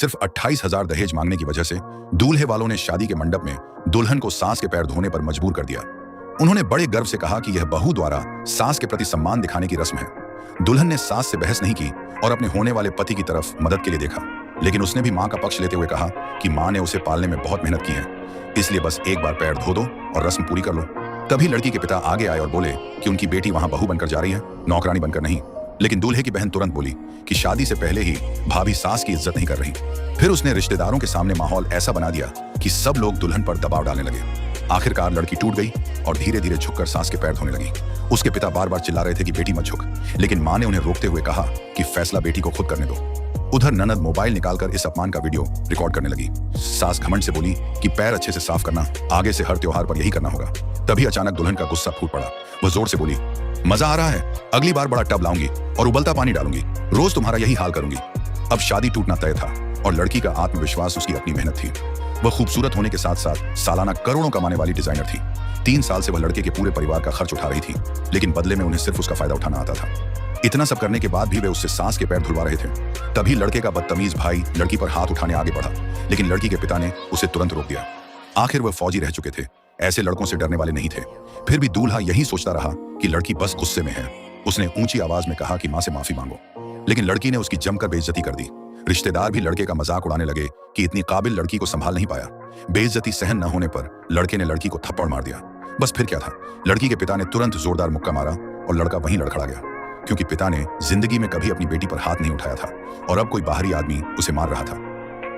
सिर्फ 28,000 दहेज मांगने की वजह से दूल्हे वालों ने शादी के मंडप में दुल्हन को सास के पैर धोने पर मजबूर कर दिया। उन्होंने बड़े गर्व से कहा कि यह बहू द्वारा सास के प्रति सम्मान दिखाने की रस्म है। दुल्हन ने सास से बहस नहीं की और अपने होने वाले पति की तरफ मदद के लिए देखा, लेकिन उसने भी मां का पक्ष लेते हुए कहा कि मां ने उसे पालने में बहुत मेहनत की है, इसलिए बस एक बार पैर धो दो और रस्म पूरी कर लो। तभी लड़की के पिता आगे आए और बोले कि उनकी बेटी वहां बहू बनकर जा रही है, नौकरानी बनकर नहीं। लेकिन दूल्हे की बहन तुरंत बोली कि शादी से पहले ही भाभी सास की इज्जत नहीं कर रही। फिर उसने रिश्तेदारों के सामने माहौल ऐसा बना दिया कि सब लोग दुल्हन पर दबाव डालने लगे। आखिरकार लड़की टूट गई और धीरे धीरे झुककर सास के पैर धोने लगी। उसके पिता बार बार चिल्ला रहे थे कि बेटी मत झुक, लेकिन मां ने उन्हें रोकते हुए कहा कि फैसला बेटी को खुद करने दो। उधर ननद मोबाइल निकालकर इस अपमान का वीडियो रिकॉर्ड करने लगी। सास घमंड से बोली कि पैर अच्छे से साफ करना, आगे से हर त्योहार पर यही करना होगा। तभी अचानक दुल्हन का गुस्सा फूट पड़ा। वह जोर से बोली, मजा आ रहा है, अगली बार बड़ा टब लाऊंगी और उबलता पानी डालूंगी, रोज तुम्हारा यही हाल करूंगी। अब शादी टूटना तय था और लड़की का आत्मविश्वास उसकी अपनी मेहनत थी। वह खूबसूरत होने के साथ साथ सालाना करोड़ों कमाने वाली डिजाइनर थी। 3 साल से वह लड़के के पूरे परिवार का खर्च उठा रही थी, लेकिन बदले में उन्हें सिर्फ उसका फायदा उठाना आता था। इतना सब करने के बाद भी वे उससे सास के पैर धुलवा रहे थे। तभी लड़के का बदतमीज भाई लड़की पर हाथ उठाने आगे बढ़ा, लेकिन लड़की के पिता ने उसे तुरंत रोक दिया। आखिर वह फौजी रह चुके थे, ऐसे लड़कों से डरने वाले नहीं थे। फिर भी दूल्हा यही सोचता रहा कि लड़की बस गुस्से में है। उसने ऊंची आवाज में कहा कि मां से माफी मांगो, लेकिन लड़की ने उसकी जमकर बेइज्जती कर दी। रिश्तेदार भी लड़के का मजाक उड़ाने लगे कि इतनी काबिल लड़की को संभाल नहीं पाया। बेइज्जती सहन न होने पर लड़के ने लड़की को थप्पड़ मार दिया। बस फिर क्या था, लड़की के पिता ने तुरंत जोरदार मुक्का मारा और लड़का वहीं लड़खड़ा गया, क्योंकि पिता ने जिंदगी में कभी अपनी बेटी पर हाथ नहीं उठाया था और अब कोई बाहरी आदमी उसे मार रहा था।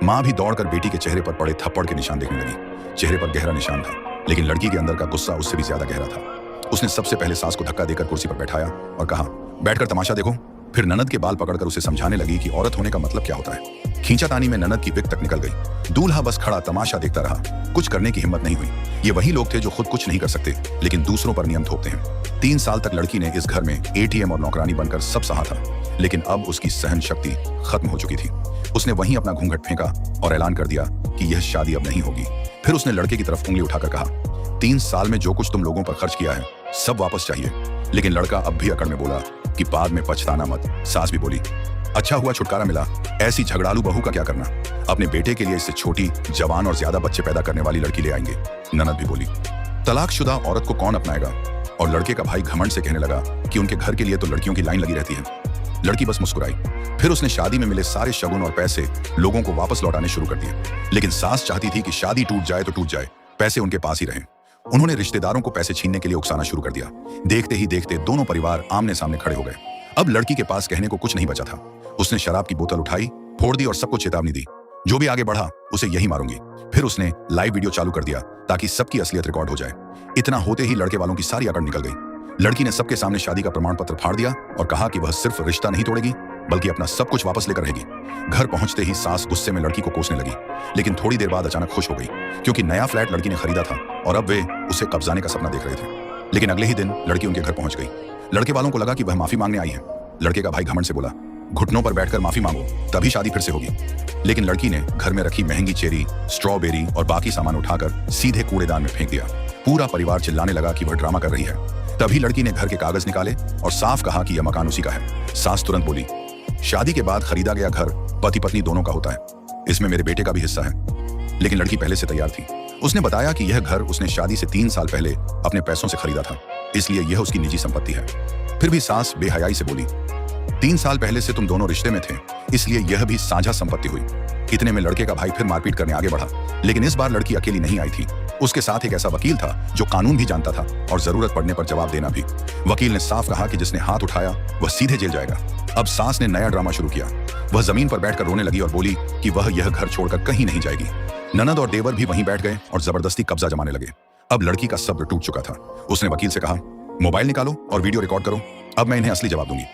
मां भी दौड़कर बेटी के चेहरे पर पड़े थप्पड़ के निशान देखने लगी। चेहरे पर गहरा निशान था, लेकिन लड़की के अंदर का गुस्सा उससे भी ज्यादा गहरा था। उसने सबसे पहले सास को धक्का देकर कुर्सी पर बैठाया और कहा, बैठकर तमाशा देखो। फिर ननद के बाल पकड़कर उसे समझाने लगी कि औरत होने का मतलब क्या होता है। खींचातानी में ननद की विक तक निकल गई। दूल्हा बस खड़ा तमाशा देखता रहा, कुछ करने की हिम्मत नहीं हुई। ये वही लोग थे जो खुद कुछ नहीं कर सकते, लेकिन दूसरों पर नियम थोपते हैं। 3 साल तक लड़की ने इस घर में एटीएम और नौकरानी बनकर सब सहा था, लेकिन अब उसकी सहन शक्ति खत्म हो चुकी थी। उसने वहीं अपना घूंघट फेंका और ऐलान कर दिया कि यह शादी अब नहीं होगी। फिर उसने लड़के की तरफ उंगली उठाकर कहा, 3 साल में जो कुछ तुम लोगों पर खर्च किया है सब वापस चाहिए। लेकिन लड़का अब भी अकड़ में बोला कि बाद में पछताना मत। सास भी बोली, अच्छा हुआ छुटकारा मिला, ऐसी झगड़ालू बहू का क्या करना, अपने बेटे के लिए इससे छोटी, जवान और ज्यादा बच्चे पैदा करने वाली लड़की ले आएंगे। ननद भी बोली, तलाकशुदा औरत को कौन अपनाएगा। और लड़के का भाई घमंड से कहने लगा कि उनके घर के लिए तो लड़कियों की लाइन लगी रहती है। लड़की बस मुस्कुराई। फिर उसने शादी में मिले सारे शगुन और पैसे लोगों को वापस लौटाने शुरू कर दिए। लेकिन सास चाहती थी कि शादी टूट जाए तो टूट जाए, पैसे उनके पास ही रहें। उन्होंने रिश्तेदारों को पैसे छीनने के लिए उकसाना शुरू कर दिया। देखते ही देखते दोनों परिवार आमने सामने खड़े हो गए। अब लड़की के पास कहने को कुछ नहीं बचा था। उसने शराब की बोतल उठाई, फोड़ दी और सबको चेतावनी दी, जो भी आगे बढ़ा उसे यही मारूंगी। फिर उसने लाइव वीडियो चालू कर दिया ताकि सबकी असलियत रिकॉर्ड हो जाए। इतना होते ही लड़के वालों की सारी अकड़ निकल गई। लड़की ने सबके सामने शादी का प्रमाण पत्र फाड़ दिया और कहा कि वह सिर्फ रिश्ता नहीं तोड़ेगी, बल्कि अपना सब कुछ वापस लेकर रहेगी। घर पहुंचते ही सास गुस्से में लड़की को कोसने लगी, लेकिन थोड़ी देर बाद अचानक खुश हो गई, क्योंकि नया फ्लैट लड़की ने खरीदा था और अब वे उसे कब्जाने का सपना देख रहे थे। लेकिन अगले ही दिन लड़की उनके घर पहुंच गई। लड़के वालों को लगा कि वह माफी मांगने आई है। लड़के का भाई घमंड से बोला, घुटनों पर बैठकर माफी मांगो, तभी शादी फिर से होगी। लेकिन लड़की ने घर में रखी महंगी चेरी, स्ट्रॉबेरी और बाकी सामान उठाकर सीधे कूड़ेदान में फेंक दिया। पूरा परिवार चिल्लाने लगा कि वह ड्रामा कर रही है। तभी लड़की ने घर के कागज निकाले और साफ कहा कि यह मकान उसी का है। सास तुरंत बोली, शादी के बाद खरीदा गया घर पति पत्नी दोनों का होता है, इसमें मेरे बेटे का भी हिस्सा है। लेकिन लड़की पहले से तैयार थी। उसने बताया कि यह घर उसने शादी से 3 साल पहले अपने पैसों से खरीदा था, इसलिए यह उसकी निजी संपत्ति है। फिर भी सास बेहयाई से बोली, 3 साल पहले से तुम दोनों रिश्ते में थे, इसलिए यह भी साझा संपत्ति हुई। इतने में लड़के का भाई फिर मारपीट करने आगे बढ़ा, लेकिन इस बार लड़की अकेली नहीं आई थी। उसके साथ एक ऐसा वकील था जो कानून भी जानता था और जरूरत पड़ने पर जवाब देना भी। वकील ने साफ कहा कि जिसने हाथ उठाया वह सीधे जेल जाएगा। अब सास ने नया ड्रामा शुरू किया। वह जमीन पर बैठकर रोने लगी और बोली कि वह यह घर छोड़कर कहीं नहीं जाएगी। ननद और देवर भी वहीं बैठ गए और जबरदस्ती कब्जा जमाने लगे। अब लड़की का सब्र टूट चुका था। उसने वकील से कहा, मोबाइल निकालो और वीडियो रिकॉर्ड करो, अब मैं इन्हें असली जवाब दूंगी।